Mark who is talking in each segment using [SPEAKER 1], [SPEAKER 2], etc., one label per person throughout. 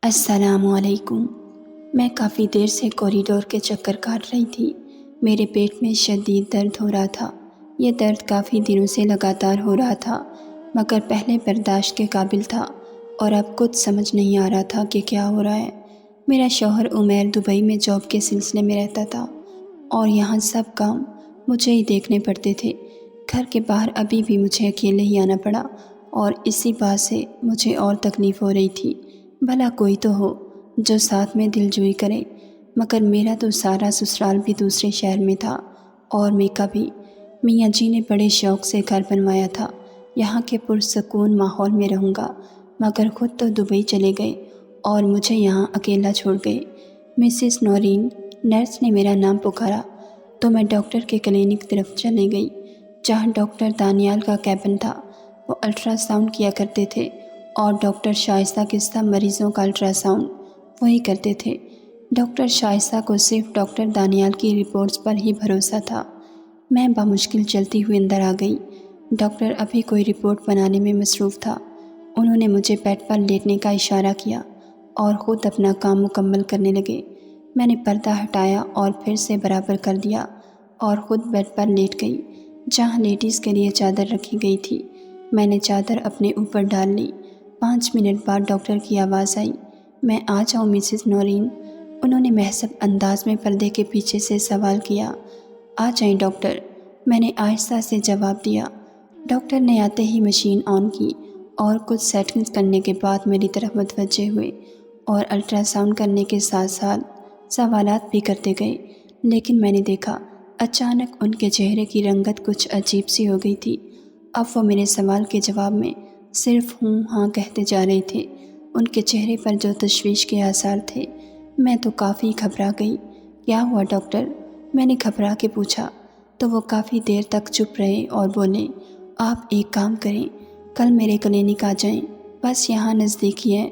[SPEAKER 1] السلام علیکم۔ میں کافی دیر سے کوریڈور کے چکر کاٹ رہی تھی۔ میرے پیٹ میں شدید درد ہو رہا تھا۔ یہ درد کافی دنوں سے لگاتار ہو رہا تھا، مگر پہلے برداشت کے قابل تھا اور اب کچھ سمجھ نہیں آ رہا تھا کہ کیا ہو رہا ہے۔ میرا شوہر عمیر دبئی میں جاب کے سلسلے میں رہتا تھا اور یہاں سب کام مجھے ہی دیکھنے پڑتے تھے۔ گھر کے باہر ابھی بھی مجھے اکیلے ہی آنا پڑا اور اسی بات سے مجھے اور تکلیف ہو رہی تھی۔ بھلا کوئی تو ہو جو ساتھ میں دلجوئی کرے، مگر میرا تو سارا سسرال بھی دوسرے شہر میں تھا اور میکا بھی۔ میاں جی نے بڑے شوق سے گھر بنوایا تھا، یہاں کے پرسکون ماحول میں رہوں گا، مگر خود تو دبئی چلے گئے اور مجھے یہاں اکیلا چھوڑ گئے۔ مسز نورین نرس نے میرا نام پکارا تو میں ڈاکٹر کے کلینک کی طرف چلی گئی، جہاں ڈاکٹر دانیال کا کیبن تھا۔ وہ الٹرا ساؤنڈ کیا کرتے تھے اور ڈاکٹر شائستہ کے سب مریضوں کا الٹرا ساؤنڈ وہی کرتے تھے۔ ڈاکٹر شائستہ کو صرف ڈاکٹر دانیال کی رپورٹس پر ہی بھروسہ تھا۔ میں بمشکل چلتی ہوئی اندر آ گئی۔ ڈاکٹر ابھی کوئی رپورٹ بنانے میں مصروف تھا۔ انہوں نے مجھے بیڈ پر لیٹنے کا اشارہ کیا اور خود اپنا کام مکمل کرنے لگے۔ میں نے پردہ ہٹایا اور پھر سے برابر کر دیا اور خود بیڈ پر لیٹ گئی، جہاں لیڈیز کے لیے چادر رکھی گئی تھی۔ میں نے چادر اپنے اوپر ڈال لی۔ 5 منٹ بعد ڈاکٹر کی آواز آئی، میں آ جاؤں مسز نورین؟ انہوں نے مہذب انداز میں پردے کے پیچھے سے سوال کیا۔ آ جائیں ڈاکٹر، میں نے آہستہ سے جواب دیا۔ ڈاکٹر نے آتے ہی مشین آن کی اور کچھ سیٹنگز کرنے کے بعد میری طرف متوجہ ہوئے اور الٹرا ساؤنڈ کرنے کے ساتھ ساتھ سوالات بھی کرتے گئے، لیکن میں نے دیکھا اچانک ان کے چہرے کی رنگت کچھ عجیب سی ہو گئی تھی۔ اب وہ میرے سوال کے جواب میں صرف ہوں ہاں کہتے جا رہے تھے۔ ان کے چہرے پر جو تشویش کے آثار تھے، میں تو کافی گھبرا گئی۔ کیا ہوا ڈاکٹر؟ میں نے گھبرا کے پوچھا تو وہ کافی دیر تک چپ رہے اور بولے، آپ ایک کام کریں، کل میرے کلینک آ جائیں، بس یہاں نزدیک ہی ہے۔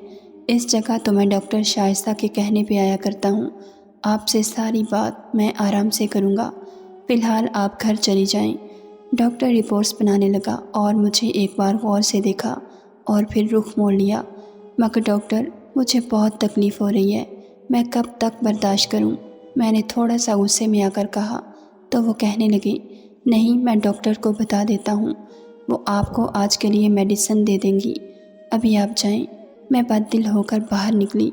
[SPEAKER 1] اس جگہ تو میں ڈاکٹر شائستہ کے کہنے پہ آیا کرتا ہوں۔ آپ سے ساری بات میں آرام سے کروں گا، فی الحال آپ گھر چلی جائیں۔ ڈاکٹر رپورٹس بنانے لگا اور مجھے ایک بار غور سے دیکھا اور پھر رخ موڑ لیا۔ مگر ڈاکٹر، مجھے بہت تکلیف ہو رہی ہے، میں کب تک برداشت کروں؟ میں نے تھوڑا سا غصے میں آ کر کہا تو وہ کہنے لگے، نہیں، میں ڈاکٹر کو بتا دیتا ہوں، وہ آپ کو آج کے لیے میڈیسن دے دیں گی، ابھی آپ جائیں۔ میں بد دل ہو کر باہر نکلی۔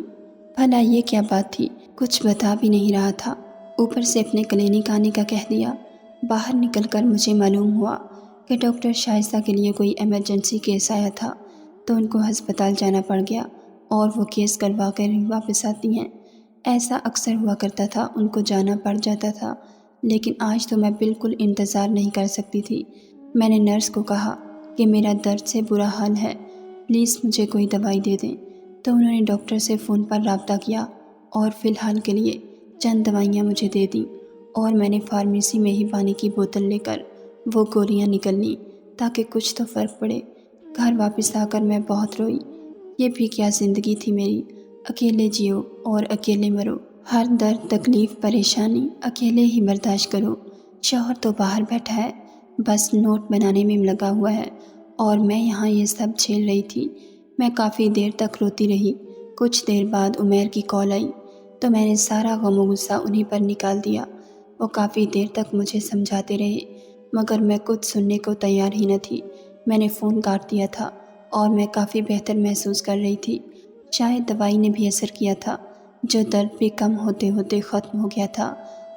[SPEAKER 1] بھلا یہ کیا بات تھی؟ کچھ بتا بھی نہیں رہا تھا، اوپر سے اپنے کلینک آنے کا کہہ دیا۔ باہر نکل کر مجھے معلوم ہوا کہ ڈاکٹر شائستہ کے لیے کوئی ایمرجنسی کیس آیا تھا، تو ان کو ہسپتال جانا پڑ گیا اور وہ کیس کروا کر ہی واپس آتی ہیں۔ ایسا اکثر ہوا کرتا تھا، ان کو جانا پڑ جاتا تھا، لیکن آج تو میں بالکل انتظار نہیں کر سکتی تھی۔ میں نے نرس کو کہا کہ میرا درد سے برا حال ہے، پلیز مجھے کوئی دوائی دے دیں، تو انہوں نے ڈاکٹر سے فون پر رابطہ کیا اور فی الحال کے لیے چند دوائیاں مجھے دے دیں، اور میں نے فارمیسی میں ہی پانی کی بوتل لے کر وہ گولیاں نکل لیں تاکہ کچھ تو فرق پڑے۔ گھر واپس آ کر میں بہت روئی۔ یہ بھی کیا زندگی تھی میری، اکیلے جیو اور اکیلے مرو، ہر درد تکلیف پریشانی اکیلے ہی برداشت کرو۔ شوہر تو باہر بیٹھا ہے، بس نوٹ بنانے میں لگا ہوا ہے اور میں یہاں یہ سب جھیل رہی تھی۔ میں کافی دیر تک روتی رہی۔ کچھ دیر بعد عمیر کی کال آئی تو میں نے سارا غم و غصہ انہی پر نکال دیا۔ وہ کافی دیر تک مجھے سمجھاتے رہے، مگر میں کچھ سننے کو تیار ہی نہ تھی۔ میں نے فون کاٹ دیا تھا اور میں کافی بہتر محسوس کر رہی تھی۔ شاید دوائی نے بھی اثر کیا تھا، جو درد بھی کم ہوتے ہوتے ختم ہو گیا تھا۔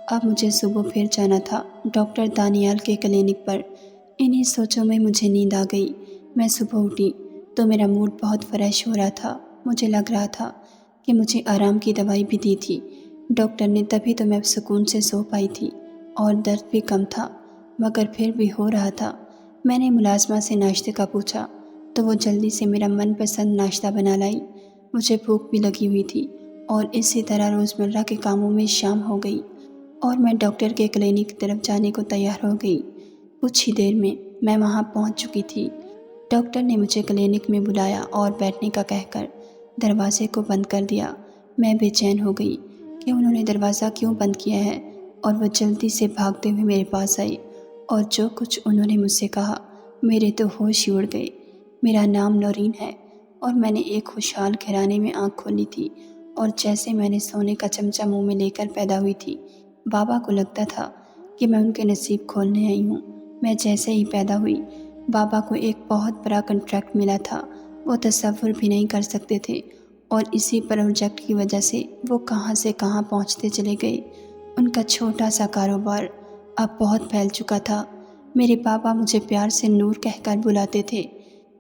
[SPEAKER 1] اب مجھے صبح پھر جانا تھا ڈاکٹر دانیال کے کلینک پر۔ انہی سوچوں میں مجھے نیند آ گئی۔ میں صبح اٹھی تو میرا موڈ بہت فریش ہو رہا تھا۔ مجھے لگ رہا تھا کہ مجھے آرام کی دوائی بھی دی تھی ڈاکٹر نے، تبھی تو میں سکون سے سو پائی تھی اور درد بھی کم تھا، مگر پھر بھی ہو رہا تھا۔ میں نے ملازمہ سے ناشتے کا پوچھا تو وہ جلدی سے میرا من پسند ناشتہ بنا لائی۔ مجھے بھوک بھی لگی ہوئی تھی اور اسی طرح روزمرہ کے کاموں میں شام ہو گئی اور میں ڈاکٹر کے کلینک کی طرف جانے کو تیار ہو گئی۔ کچھ ہی دیر میں میں وہاں پہنچ چکی تھی۔ ڈاکٹر نے مجھے کلینک میں بلایا اور بیٹھنے کا کہہ کر دروازے کو بند کر دیا۔ میں بے چین ہو گئی کہ انہوں نے دروازہ کیوں بند کیا ہے، اور وہ جلدی سے بھاگتے ہوئے میرے پاس آئی اور جو کچھ انہوں نے مجھ سے کہا، میرے تو ہوش ہی اڑ گئے۔ میرا نام نورین ہے، اور میں نے ایک خوشحال گھرانے میں آنکھ کھولی تھی، اور جیسے میں نے سونے کا چمچہ منہ میں لے کر پیدا ہوئی تھی، بابا کو لگتا تھا کہ میں ان کے نصیب کھولنے آئی ہوں۔ میں جیسے ہی پیدا ہوئی، بابا کو ایک بہت بڑا کنٹریکٹ ملا تھا، وہ تصور بھی نہیں کر سکتے تھے، اور اسی پروجیکٹ کی وجہ سے وہ کہاں سے کہاں پہنچتے چلے گئے۔ ان کا چھوٹا سا کاروبار اب بہت پھیل چکا تھا۔ میرے پاپا مجھے پیار سے نور کہہ کر بلاتے تھے۔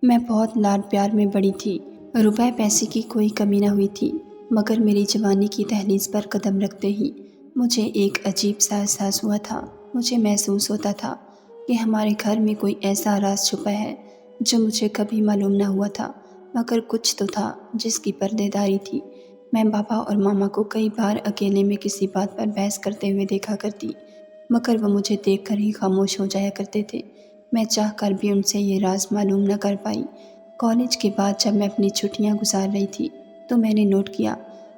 [SPEAKER 1] میں بہت لاڈ پیار میں بڑی تھی، روپے پیسے کی کوئی کمی نہ ہوئی تھی، مگر میری جوانی کی دہلیز پر قدم رکھتے ہی مجھے ایک عجیب سا احساس ہوا تھا۔ مجھے محسوس ہوتا تھا کہ ہمارے گھر میں کوئی ایسا راز چھپا ہے جو مجھے کبھی معلوم نہ ہوا تھا، مگر کچھ تو تھا جس کی پردے داری تھی۔ میں بابا اور ماما کو کئی بار اکیلے میں کسی بات پر بحث کرتے ہوئے دیکھا کرتی، مگر وہ مجھے دیکھ کر ہی خاموش ہو جایا کرتے تھے۔ میں چاہ کر بھی ان سے یہ راز معلوم نہ کر پائی۔ کالج کے بعد جب میں اپنی چھٹیاں گزار رہی تھی تو میں نے نوٹ کیا،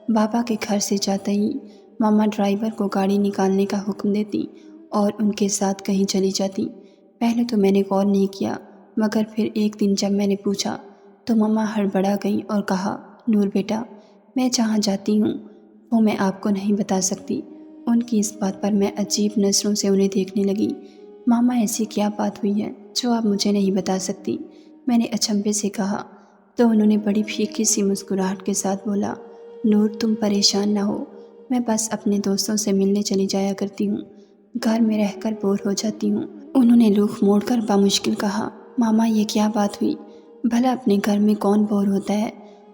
[SPEAKER 1] بابا کے گھر سے جاتے ہی ماما ڈرائیور کو گاڑی نکالنے کا حکم دیتی اور ان کے ساتھ کہیں چلی جاتی۔ پہلے تو میں نے غور نہیں کیا، مگر پھر ایک دن جب میں نے پوچھا تو ماما ہڑبڑا گئیں اور کہا، نور بیٹا، میں جہاں جاتی ہوں وہ میں آپ کو نہیں بتا سکتی۔ ان کی اس بات پر میں عجیب نظروں سے انہیں دیکھنے لگی۔ ماما، ایسی کیا بات ہوئی ہے جو آپ مجھے نہیں بتا سکتی؟ میں نے اچنبھے سے کہا تو انہوں نے بڑی پھیکی سی مسکراہٹ کے ساتھ بولا، نور، تم پریشان نہ ہو، میں بس اپنے دوستوں سے ملنے چلی جایا کرتی ہوں، گھر میں رہ کر بور ہو جاتی ہوں۔ انہوں نے رخ موڑ کر بامشکل کہا، ماما، یہ کیا بات ہوئی؟ بھلا اپنے گھر میں کون بور ہوتا ہے؟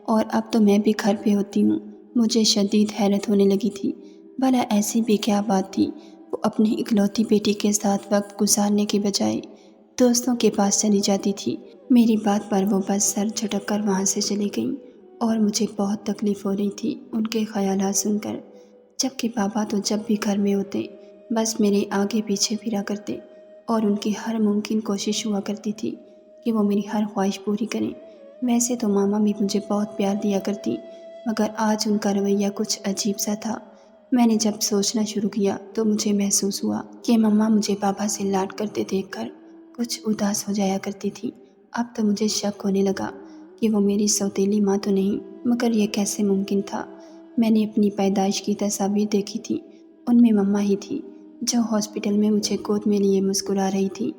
[SPEAKER 1] اور اب تو میں بھی گھر پہ ہوتی ہوں۔ مجھے شدید حیرت ہونے لگی تھی۔ بھلا ایسی بھی کیا بات تھی؟ وہ اپنی اکلوتی بیٹی کے ساتھ وقت گزارنے کے بجائے دوستوں کے پاس چلی جاتی تھی۔ میری بات پر وہ بس سر جھٹک کر وہاں سے چلی گئیں، اور مجھے بہت تکلیف ہو رہی تھی ان کے خیالات سن کر، جبکہ بابا تو جب بھی گھر میں ہوتے بس میرے آگے پیچھے پھرا کرتے، اور ان کی ہر ممکن کوشش ہوا کرتی تھی کہ وہ میری ہر خواہش پوری کریں۔ ویسے تو ماما بھی مجھے بہت پیار دیا کرتی، مگر آج ان کا رویہ کچھ عجیب سا تھا۔ میں نے جب سوچنا شروع کیا تو مجھے محسوس ہوا کہ ماما مجھے بابا سے لاڈ کرتے دیکھ کر کچھ اداس ہو جایا کرتی تھی۔ اب تو مجھے شک ہونے لگا کہ وہ میری سوتیلی ماں تو نہیں، مگر یہ کیسے ممکن تھا؟ میں نے اپنی پیدائش کی تصاویر دیکھی تھی، ان میں مما ہی تھی جو ہاسپٹل میں مجھے گود میں لیے مسکرا رہی تھی،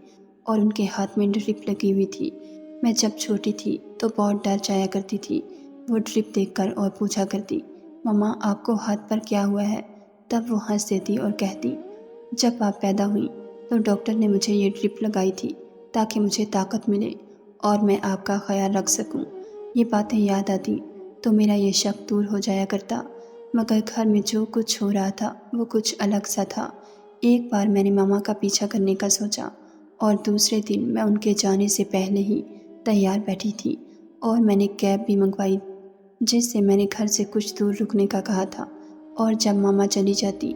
[SPEAKER 1] اور ان کے ہاتھ میں ڈرپ لگی ہوئی تھی۔ میں جب چھوٹی تھی تو بہت ڈر جایا کرتی تھی وہ ڈرپ دیکھ کر، اور پوچھا کرتی، مما، آپ کو ہاتھ پر کیا ہوا ہے؟ تب وہ ہنس دیتی اور کہتی، جب آپ پیدا ہوئیں تو ڈاکٹر نے مجھے یہ ڈرپ لگائی تھی تاکہ مجھے طاقت ملے اور میں آپ کا خیال رکھ سکوں۔ یہ باتیں یاد آتی تو میرا یہ شک دور ہو جایا کرتا، مگر گھر میں جو کچھ ہو رہا تھا وہ کچھ الگ سا تھا۔ ایک بار میں نے ماما کا پیچھا کرنے کا سوچا، اور دوسرے دن میں ان کے جانے سے پہلے ہی تیار بیٹھی تھی، اور میں نے کیب بھی منگوائی جس سے میں نے گھر سے کچھ دور رکنے کا کہا تھا، اور جب ماما چلی جاتی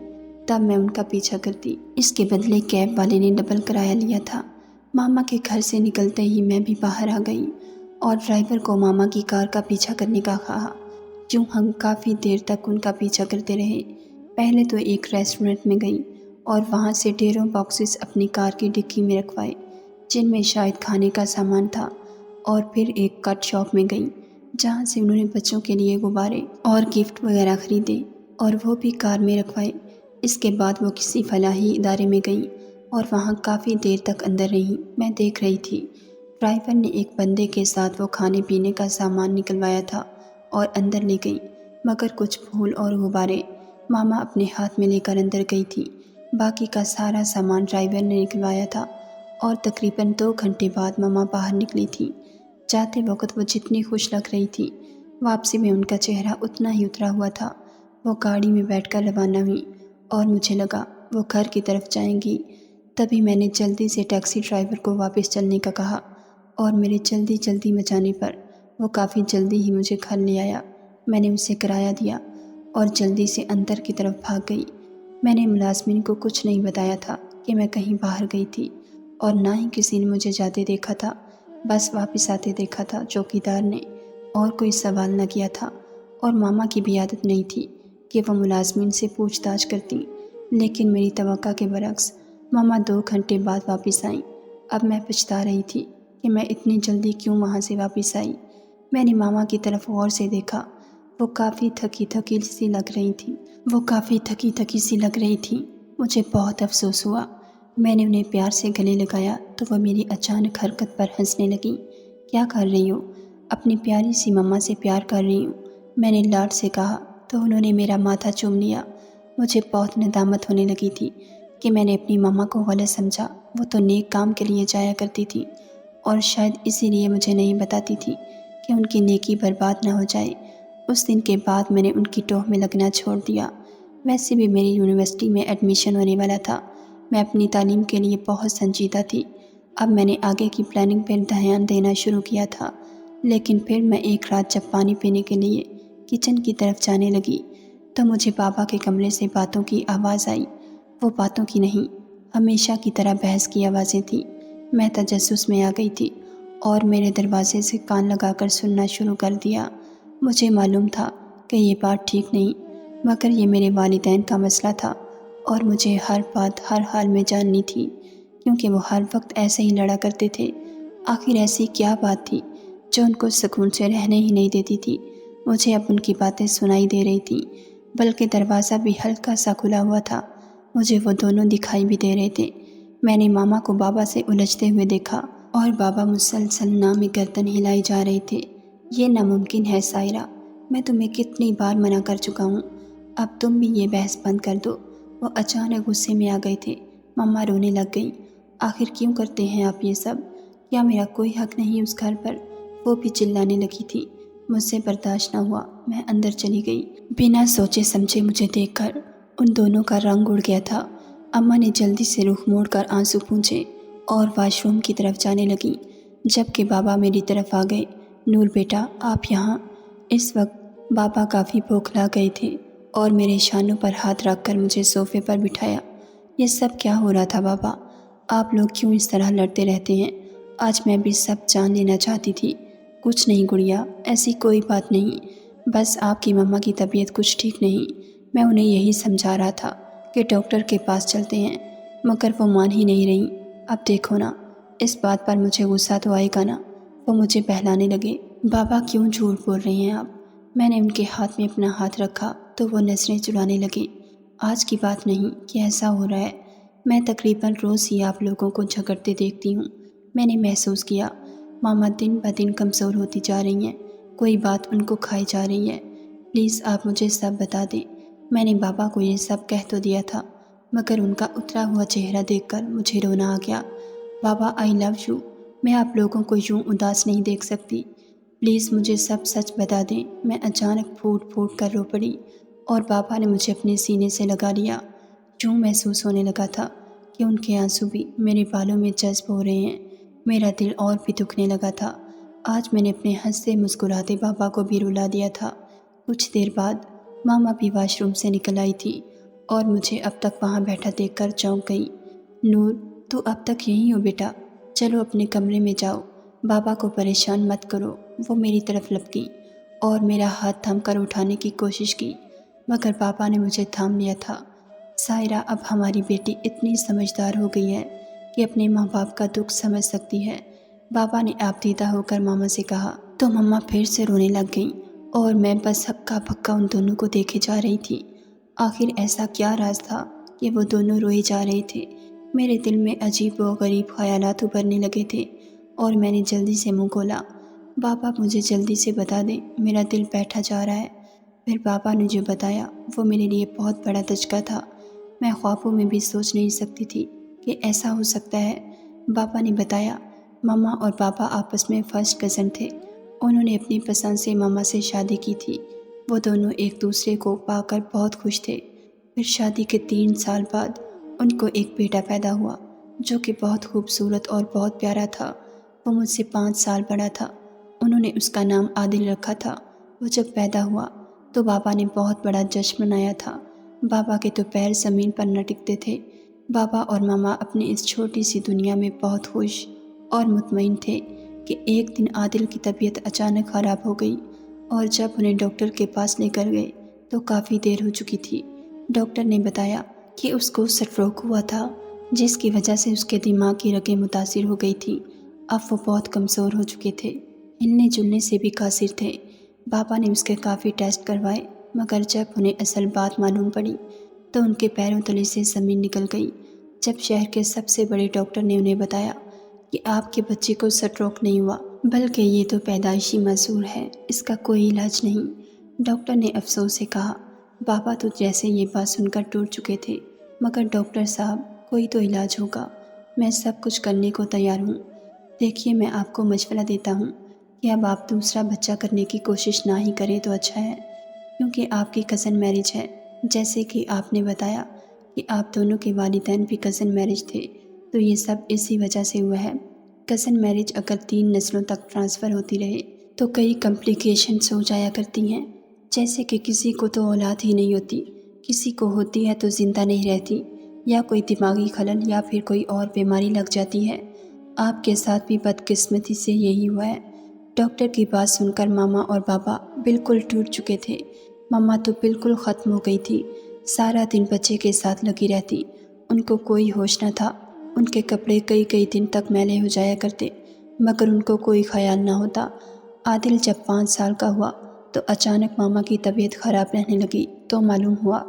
[SPEAKER 1] تب میں ان کا پیچھا کرتی۔ اس کے بدلے کیب والے نے ڈبل کرایہ لیا تھا۔ ماما کے گھر سے نکلتے ہی میں بھی باہر آ گئی اور ڈرائیور کو ماما کی کار کا پیچھا کرنے کا کہا۔ یوں ہم کافی دیر تک ان کا پیچھا کرتے رہے۔ پہلے تو ایک ریسٹورنٹ میں گئی اور وہاں سے ڈھیروں باکسز اپنی کار کی ڈکی میں رکھوائے جن میں شاید کھانے کا سامان تھا، اور پھر ایک کٹ شاپ میں گئی جہاں سے انہوں نے بچوں کے لیے غبارے اور گفٹ وغیرہ خریدے اور وہ بھی کار میں رکھوائے۔ اس کے بعد وہ کسی فلاحی ادارے میں گئیں اور وہاں کافی دیر تک اندر رہیں۔ میں دیکھ رہی تھی ڈرائیور نے ایک بندے کے ساتھ وہ کھانے پینے کا سامان نکلوایا تھا اور اندر لے گئی، مگر کچھ پھول اور غبارے ماما اپنے ہاتھ میں لے کر اندر گئی تھی۔ باقی کا سارا سامان ڈرائیور نے نکلوایا تھا، اور تقریباً 2 گھنٹے بعد ماما باہر نکلی تھی۔ جاتے وقت وہ جتنی خوش لگ رہی تھی، واپسی میں ان کا چہرہ اتنا ہی اترا ہوا تھا۔ وہ گاڑی میں بیٹھ کر روانہ ہوئی اور مجھے لگا وہ گھر کی طرف جائیں گی۔ تبھی میں نے جلدی سے ٹیکسی ڈرائیور کو واپس چلنے کا کہا، اور میرے جلدی مچانے پر وہ کافی جلدی ہی مجھے گھر لے آیا۔ میں نے اسے کرایہ دیا اور جلدی سے اندر کی طرف بھاگ گئی۔ میں نے ملازمین کو کچھ نہیں بتایا تھا کہ میں کہیں باہر گئی تھی، اور نہ ہی کسی نے مجھے جاتے دیکھا تھا، بس واپس آتے دیکھا تھا چوکیدار نے، اور کوئی سوال نہ کیا تھا۔ اور ماما کی بھی عادت نہیں تھی کہ وہ ملازمین سے پوچھ تاچھ کرتی، لیکن میری توقع کے برعکس ماما 2 گھنٹے بعد واپس آئیں۔ اب میں پچھتا رہی تھی کہ میں اتنی جلدی کیوں وہاں سے واپس آئی۔ میں نے ماما کی طرف غور سے دیکھا۔ وہ کافی تھکی تھکی سی لگ رہی تھی۔ مجھے بہت افسوس ہوا۔ میں نے انہیں پیار سے گلے لگایا تو وہ میری اچانک حرکت پر ہنسنے لگیں۔ کیا کر رہی ہو؟ اپنی پیاری سی مما سے پیار کر رہی ہوں، میں نے لاڈ سے کہا تو انہوں نے میرا ماتھا چوم لیا۔ مجھے بہت ندامت ہونے لگی تھی کہ میں نے اپنی مما کو غلط سمجھا۔ وہ تو نیک کام کے لیے جایا کرتی تھی اور شاید اسی لیے مجھے نہیں بتاتی تھی کہ ان کی نیکی برباد نہ ہو جائے۔ اس دن کے بعد میں نے ان کی ٹوہ میں لگنا چھوڑ دیا۔ ویسے بھی میری یونیورسٹی میں ایڈمیشن ہونے والا تھا۔ میں اپنی تعلیم کے لیے بہت سنجیدہ تھی۔ اب میں نے آگے کی پلاننگ پر دھیان دینا شروع کیا تھا، لیکن پھر میں ایک رات جب پانی پینے کے لیے کچن کی طرف جانے لگی تو مجھے بابا کے کمرے سے باتوں کی آواز آئی۔ وہ باتوں کی نہیں، ہمیشہ کی طرح بحث کی آوازیں تھیں۔ میں تجسس میں آ گئی تھی اور میرے دروازے سے کان لگا کر سننا شروع کر دیا۔ مجھے معلوم تھا کہ یہ بات ٹھیک نہیں، مگر یہ میرے والدین کا مسئلہ تھا اور مجھے ہر بات ہر حال میں جاننی تھی، کیونکہ وہ ہر وقت ایسے ہی لڑا کرتے تھے۔ آخر ایسی کیا بات تھی جو ان کو سکون سے رہنے ہی نہیں دیتی تھی؟ مجھے اب ان کی باتیں سنائی دے رہی تھیں، بلکہ دروازہ بھی ہلکا سا کھلا ہوا تھا۔ مجھے وہ دونوں دکھائی بھی دے رہے تھے۔ میں نے ماما کو بابا سے الجھتے ہوئے دیکھا اور بابا مسلسل نہ میں گردن ہلائی جا رہے تھے۔ یہ ناممکن ہے سائرہ، میں تمہیں کتنی بار منع کر چکا ہوں، اب تم بھی یہ بحث بند کر دو۔ وہ اچانک غصے میں آ گئے تھے۔ ماما رونے لگ گئیں۔ آخر کیوں کرتے ہیں آپ یہ سب؟ کیا میرا کوئی حق نہیں اس گھر پر؟ وہ بھی چلانے لگی تھی۔ مجھ سے برداشت نہ ہوا، میں اندر چلی گئی۔ بنا سوچے سمجھے مجھے دیکھ کر ان دونوں کا رنگ اڑ گیا تھا۔ اماں نے جلدی سے رخ موڑ کر آنسو پونچھے اور واش روم کی طرف جانے لگیں، جبکہ بابا میری طرف آ گئے۔ نور بیٹا، آپ یہاں؟ اس وقت بابا کافی بوکھلا گئے تھے اور میرے شانوں پر ہاتھ رکھ کر مجھے صوفے پر بٹھایا۔ یہ سب کیا ہو رہا تھا بابا؟ آپ لوگ کیوں اس طرح لڑتے رہتے ہیں؟ آج میں بھی سب جان لینا چاہتی تھی۔ کچھ نہیں گڑیا، ایسی کوئی بات نہیں، بس آپ کی مما کی طبیعت کچھ ٹھیک نہیں۔ میں انہیں یہی سمجھا رہا تھا کہ ڈاکٹر کے پاس چلتے ہیں، مگر وہ مان ہی نہیں رہیں۔ اب دیکھو نا، اس بات پر مجھے غصہ تو آئے گا نا؟ وہ مجھے بہلانے لگے۔ بابا کیوں جھوٹ بول رہے ہیں آپ؟ میں نے ان کے ہاتھ میں اپنا ہاتھ رکھا تو وہ نظریں چرانے لگے۔ آج کی بات نہیں کہ ایسا ہو رہا ہے، میں تقریباً روز ہی آپ لوگوں کو جھگڑتے دیکھتی ہوں۔ میں نے محسوس کیا ماما دن بدن کمزور ہوتی جا رہی ہیں، کوئی بات ان کو کھائی جا رہی ہے۔ پلیز آپ مجھے سب بتا دیں۔ میں نے بابا کو یہ سب کہہ تو دیا تھا، مگر ان کا اترا ہوا چہرہ دیکھ کر مجھے رونا آ گیا۔ بابا آئی لو یو، میں آپ لوگوں کو یوں اداس نہیں دیکھ سکتی، پلیز مجھے سب سچ بتا دیں۔ میں اچانک پھوٹ پھوٹ کر رو پڑی اور بابا نے مجھے اپنے سینے سے لگا لیا۔ یوں محسوس ہونے لگا تھا کہ ان کے آنسو بھی میرے بالوں میں جذب ہو رہے ہیں۔ میرا دل اور بھی دکھنے لگا تھا۔ آج میں نے اپنے ہنستے مسکراتے بابا کو بھی رلا دیا تھا۔ کچھ دیر بعد ماما بھی واش روم سے نکل آئی تھی اور مجھے اب تک وہاں بیٹھا دیکھ کر چونک گئی۔ نور، تو اب تک یہیں ہو بیٹا؟ چلو اپنے کمرے میں جاؤ، بابا کو پریشان مت کرو۔ وہ میری طرف لپکی اور میرا ہاتھ تھام کر اٹھانے کی کوشش کی، مگر بابا نے مجھے تھام لیا تھا۔ سائرہ، اب ہماری بیٹی اتنی سمجھدار ہو گئی ہے کہ اپنے ماں باپ کا دکھ سمجھ سکتی ہے، بابا نے آپ دیدہ ہو کر ماما سے کہا۔ تو ماما پھر سے رونے لگ گئیں اور میں بس ہکا بکا ان دونوں کو دیکھے جا رہی تھی۔ آخر ایسا کیا راز تھا کہ وہ دونوں روئے جا رہے تھے؟ میرے دل میں عجیب و غریب خیالات ابھرنے لگے تھے اور میں نے جلدی سے منہ کھولا۔ بابا مجھے جلدی سے بتا دیں، میرا دل بیٹھا جا رہا ہے۔ پھر بابا نے جو بتایا وہ میرے لیے بہت بڑا دھچکا تھا۔ میں خوابوں میں بھی سوچ نہیں سکتی تھی کہ ایسا ہو سکتا ہے۔ بابا نے بتایا ماما اور بابا آپس میں فرسٹ کزن تھے۔ انہوں نے اپنی پسند سے ماما سے شادی کی تھی۔ وہ دونوں ایک دوسرے کو پا کر بہت خوش تھے۔ پھر شادی کے 3 سال بعد ان کو ایک بیٹا پیدا ہوا جو کہ بہت خوبصورت اور بہت پیارا تھا۔ وہ مجھ سے 5 سال بڑا تھا۔ انہوں نے اس کا نام عادل رکھا تھا۔ وہ جب پیدا ہوا تو بابا نے بہت بڑا جشن منایا تھا۔ بابا کے تو پیر زمین پر نہ ٹکتے تھے۔ بابا اور ماما اپنی اس چھوٹی سی دنیا میں بہت خوش اور مطمئن تھے کہ ایک دن عادل کی طبیعت اچانک خراب ہو گئی، اور جب انہیں ڈاکٹر کے پاس لے کر گئے تو کافی دیر ہو چکی تھی۔ ڈاکٹر نے بتایا کہ اس کو سٹروک ہوا تھا، جس کی وجہ سے اس کے دماغ کی رگیں متاثر ہو گئی تھیں۔ اب وہ بہت کمزور ہو چکے تھے۔ ہلنے جلنے سے بھی قاصر تھے۔ بابا نے اس کے کافی ٹیسٹ کروائے، مگر جب انہیں اصل بات معلوم پڑی تو ان کے پیروں تلے سے زمین نکل گئی۔ جب شہر کے سب سے بڑے ڈاکٹر نے انہیں بتایا کہ آپ کے بچے کو سٹروک نہیں ہوا، بلکہ یہ تو پیدائشی معذور ہے، اس کا کوئی علاج نہیں، ڈاکٹر نے افسوس سے کہا۔ بابا تو جیسے یہ بات سن کر ٹوٹ چکے تھے۔ مگر ڈاکٹر صاحب، کوئی تو علاج ہوگا، میں سب کچھ کرنے کو تیار ہوں۔ دیکھیے، میں آپ کو مشورہ دیتا ہوں کہ اب آپ دوسرا بچہ کرنے کی کوشش نہ ہی کریں تو اچھا ہے، کیونکہ آپ کی کزن میرج ہے۔ جیسے کہ آپ نے بتایا کہ آپ دونوں کے والدین بھی کزن میرج تھے، تو یہ سب اسی وجہ سے ہوا ہے۔ کزن میرج اگر 3 نسلوں تک ٹرانسفر ہوتی رہے تو کئی کمپلیکیشنز ہو جایا کرتی ہیں، جیسے کہ کسی کو تو اولاد ہی نہیں ہوتی، کسی کو ہوتی ہے تو زندہ نہیں رہتی، یا کوئی دماغی خلل یا پھر کوئی اور بیماری لگ جاتی ہے۔ آپ کے ساتھ بھی بدقسمتی سے یہی ہوا ہے۔ ڈاکٹر کی بات سن کر ماما اور بابا بالکل ٹوٹ چکے تھے۔ ماما تو بالکل ختم ہو گئی تھی، سارا دن بچے کے ساتھ لگی رہتی، ان کو کوئی ہوش نہ تھا۔ ان کے کپڑے کئی کئی دن تک میلے ہو جایا کرتے، مگر ان کو کوئی خیال نہ ہوتا۔ عادل جب 5 سال کا ہوا تو اچانک ماما کی طبیعت خراب رہنے لگی تو معلوم ہوا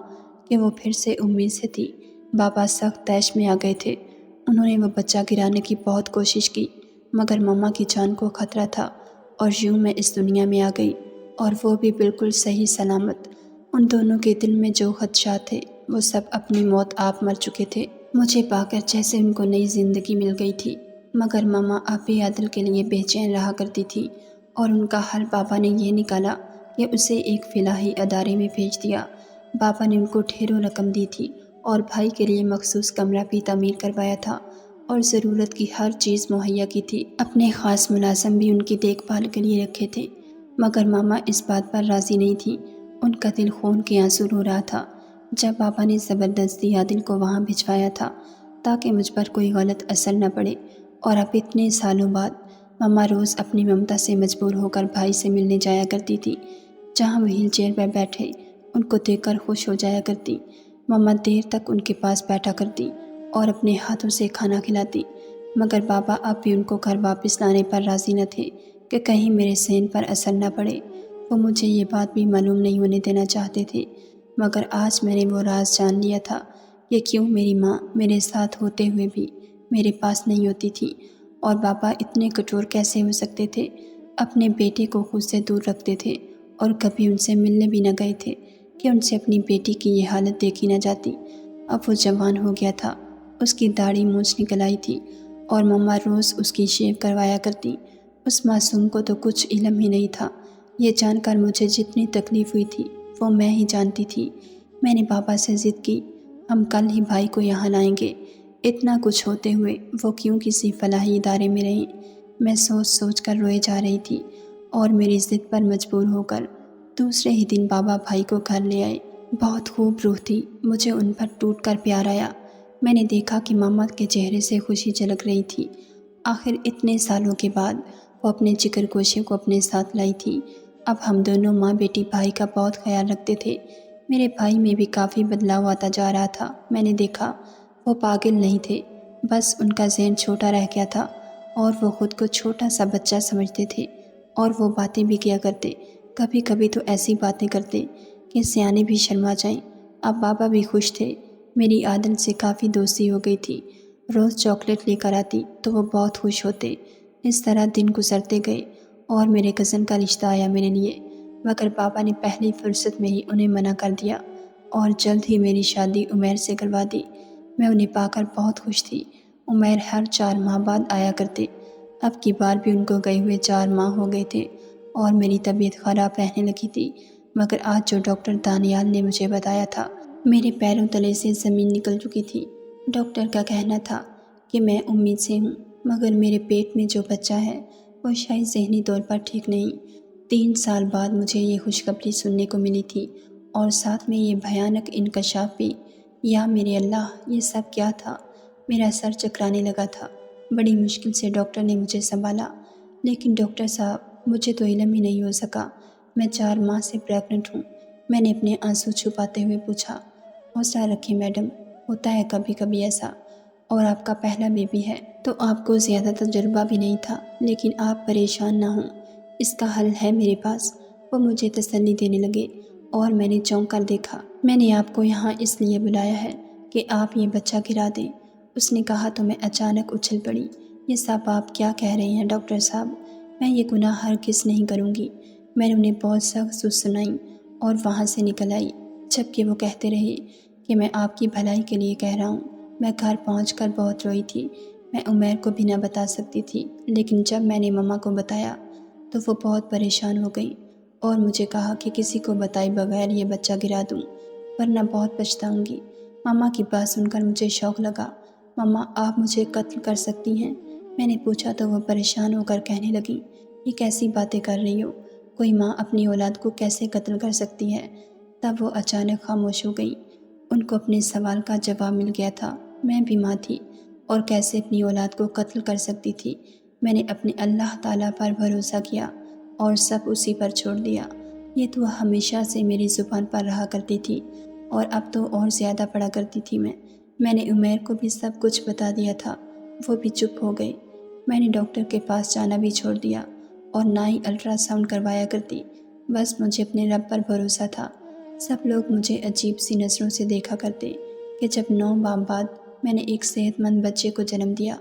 [SPEAKER 1] کہ وہ پھر سے امید سے تھی۔ بابا سخت طیش میں آ گئے تھے۔ انہوں نے وہ بچہ گرانے کی بہت کوشش کی، مگر ماما کی جان کو خطرہ تھا، اور یوں میں اس دنیا میں آ گئی، اور وہ بھی بالکل صحیح سلامت۔ ان دونوں کے دل میں جو خدشات تھے وہ سب اپنی موت آپ مر چکے تھے۔ مجھے پا کر جیسے ان کو نئی زندگی مل گئی تھی، مگر ماما اب بھی عادل کے لیے بے چین رہا کرتی تھی، اور ان کا حل بابا نے یہ نکالا کہ اسے ایک فلاحی ادارے میں بھیج دیا۔ بابا نے ان کو ڈھیروں رقم دی تھی اور بھائی کے لیے مخصوص کمرہ بھی تعمیر کروایا تھا، اور ضرورت کی ہر چیز مہیا کی تھی۔ اپنے خاص ملازم بھی ان کی دیکھ بھال کے لیے رکھے تھے، مگر ماما اس بات پر راضی نہیں تھی۔ ان کا دل خون کے آنسو رو رہا تھا جب بابا نے زبردستی عادل کو وہاں بھجوایا تھا تاکہ مجھ پر کوئی غلط اثر نہ پڑے۔ اور اب اتنے سالوں بعد ماما روز اپنی ممتا سے مجبور ہو کر بھائی سے ملنے جایا کرتی تھی، جہاں وہ وہیل چیئر پر بیٹھے ان کو دیکھ کر خوش ہو جایا کرتی۔ ماما دیر تک ان کے پاس بیٹھا کرتی اور اپنے ہاتھوں سے کھانا کھلاتی، مگر بابا اب بھی ان کو گھر واپس لانے پر راضی نہ تھے کہ کہیں میرے صحن پر اثر نہ پڑے۔ وہ مجھے یہ بات بھی معلوم نہیں ہونے دینا چاہتے تھے، مگر آج میں نے وہ راز جان لیا تھا کہ کیوں میری ماں میرے ساتھ ہوتے ہوئے بھی میرے پاس نہیں ہوتی تھی، اور بابا اتنے کٹھور کیسے ہو سکتے تھے۔ اپنے بیٹے کو خود سے دور رکھتے تھے اور کبھی ان سے ملنے بھی نہ گئے تھے کہ ان سے اپنی بیٹی کی یہ حالت دیکھی نہ جاتی۔ اب وہ جوان ہو گیا تھا، اس کی داڑھی مونچھ نکل آئی تھی، اور ماما روز اس کی شیو کروایا کرتی۔ اس معصوم کو تو کچھ علم ہی نہیں تھا۔ یہ جان کر مجھے جتنی تکلیف ہوئی تھی وہ میں ہی جانتی تھی۔ میں نے بابا سے ضد کی، ہم کل ہی بھائی کو یہاں لائیں گے۔ اتنا کچھ ہوتے ہوئے وہ کیوں کسی فلاحی ادارے میں رہیں؟ میں سوچ سوچ کر روئے جا رہی تھی، اور میری ضد پر مجبور ہو کر دوسرے ہی دن بابا بھائی کو گھر لے آئے۔ بہت خوب روح تھی، مجھے ان پر ٹوٹ کر پیار آیا۔ میں نے دیکھا کہ ماما کے چہرے سے خوشی جھلک رہی تھی۔ آخر اتنے سالوں کے بعد وہ اپنے جگر گوشے کو اپنے ساتھ لائی تھی۔ اب ہم دونوں ماں بیٹی بھائی کا بہت خیال رکھتے تھے۔ میرے بھائی میں بھی کافی بدلاؤ آتا جا رہا تھا۔ میں نے دیکھا وہ پاگل نہیں تھے، بس ان کا ذہن چھوٹا رہ گیا تھا، اور وہ خود کو چھوٹا سا بچہ سمجھتے تھے، اور وہ باتیں بھی کیا کرتے، کبھی کبھی تو ایسی باتیں کرتے کہ سیانے بھی شرما جائیں۔ اب بابا بھی خوش تھے، میری عادل سے کافی دوستی ہو گئی تھی، روز چاکلیٹ لے کر آتی تو وہ بہت خوش ہوتے۔ اس طرح دن گزرتے گئے اور میرے کزن کا رشتہ آیا میرے لیے، مگر بابا نے پہلی فرصت میں ہی انہیں منع کر دیا، اور جلد ہی میری شادی عمیر سے کروا دی۔ میں انہیں پا کر بہت خوش تھی۔ عمیر ہر 4 ماہ بعد آیا کرتے، اب کی بار بھی ان کو گئے ہوئے 4 ماہ ہو گئے تھے، اور میری طبیعت خراب رہنے لگی تھی۔ مگر آج جو ڈاکٹر دانیال نے مجھے بتایا تھا، میرے پیروں تلے سے زمین نکل چکی تھی۔ ڈاکٹر کا کہنا تھا کہ میں امید سے ہوں، مگر میرے پیٹ میں جو بچہ ہے وہ شاید ذہنی طور پر ٹھیک نہیں۔ 3 سال بعد مجھے یہ خوشخبری سننے کو ملی تھی، اور ساتھ میں یہ بھیانک انکشاف بھی۔ یا میرے اللہ، یہ سب کیا تھا؟ میرا سر چکرانے لگا تھا۔ بڑی مشکل سے ڈاکٹر نے مجھے سنبھالا۔ لیکن ڈاکٹر صاحب، مجھے تو علم ہی نہیں ہو سکا، میں 4 ماہ سے پریگننٹ ہوں۔ میں نے اپنے آنسو چھپاتے ہوئے پوچھا۔ حوصلہ رکھیں میڈم، ہوتا ہے کبھی کبھی ایسا، اور آپ کا پہلا بیبی ہے تو آپ کو زیادہ تجربہ بھی نہیں تھا، لیکن آپ پریشان نہ ہوں، اس کا حل ہے میرے پاس۔ وہ مجھے تسلی دینے لگے اور میں نے چونک کر دیکھا۔ میں نے آپ کو یہاں اس لیے بلایا ہے کہ آپ یہ بچہ گرا دیں۔ اس نے کہا تو میں اچانک اچھل پڑی۔ یہ سب آپ کیا کہہ رہے ہیں ڈاکٹر صاحب؟ میں یہ گناہ ہرگز نہیں کروں گی۔ میں نے انہیں بہت سخت سنائی اور وہاں سے نکل آئی، جبکہ وہ کہتے رہے کہ میں آپ کی بھلائی کے لیے کہہ رہا ہوں۔ میں گھر پہنچ کر بہت روئی تھی۔ میں عمیر کو بھی نہ بتا سکتی تھی، لیکن جب میں نے ماما کو بتایا تو وہ بہت پریشان ہو گئی اور مجھے کہا کہ کسی کو بتائے بغیر یہ بچہ گرا دوں ورنہ بہت پچھتاؤں گی۔ ماما کی بات سن کر مجھے شوق لگا۔ ماما، آپ مجھے قتل کر سکتی ہیں؟ میں نے پوچھا تو وہ پریشان ہو کر کہنے لگیں، یہ کیسی باتیں کر رہی ہو؟ کوئی ماں اپنی اولاد کو کیسے قتل کر سکتی ہے؟ تب وہ اچانک خاموش ہو گئی۔ ان کو اپنے سوال کا جواب مل گیا تھا۔ میں بھی ماں تھی اور کیسے اپنی اولاد کو قتل کر سکتی تھی؟ میں نے اپنے اللہ تعالیٰ پر بھروسہ کیا اور سب اسی پر چھوڑ دیا۔ یہ تو ہمیشہ سے میری زبان پر رہا کرتی تھی اور اب تو اور زیادہ پڑا کرتی تھی میں نے عمیر کو بھی سب کچھ بتا دیا تھا۔ وہ بھی چپ ہو گئے۔ میں نے ڈاکٹر کے پاس جانا بھی چھوڑ دیا اور نہ ہی الٹرا ساؤنڈ کروایا کرتی۔ بس مجھے اپنے رب پر بھروسہ تھا۔ سب لوگ مجھے عجیب سی نظروں سے دیکھا کرتے کہ جب 9 ماہ بعد میں نے ایک صحت مند بچے کو جنم دیا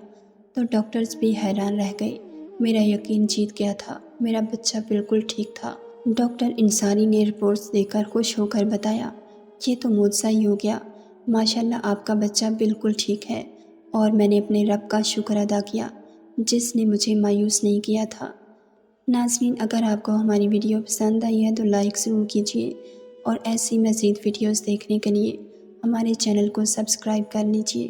[SPEAKER 1] تو ڈاکٹرز بھی حیران رہ گئے۔ میرا یقین جیت گیا تھا۔ میرا بچہ بالکل ٹھیک تھا۔ ڈاکٹر انصاری نے رپورٹس دیکھ کر خوش ہو کر بتایا، یہ تو معجزہ ہی ہو گیا۔ ماشاءاللہ آپ کا بچہ بالکل ٹھیک ہے۔ اور میں نے اپنے رب کا شکر ادا کیا جس نے مجھے مایوس نہیں کیا تھا۔ ناظرین، اگر آپ کو ہماری ویڈیو پسند آئی ہے تو لائک ضرور کیجیے اور ایسی مزید ویڈیوز دیکھنے کے لیے ہمارے چینل کو سبسکرائب کر لیجیے۔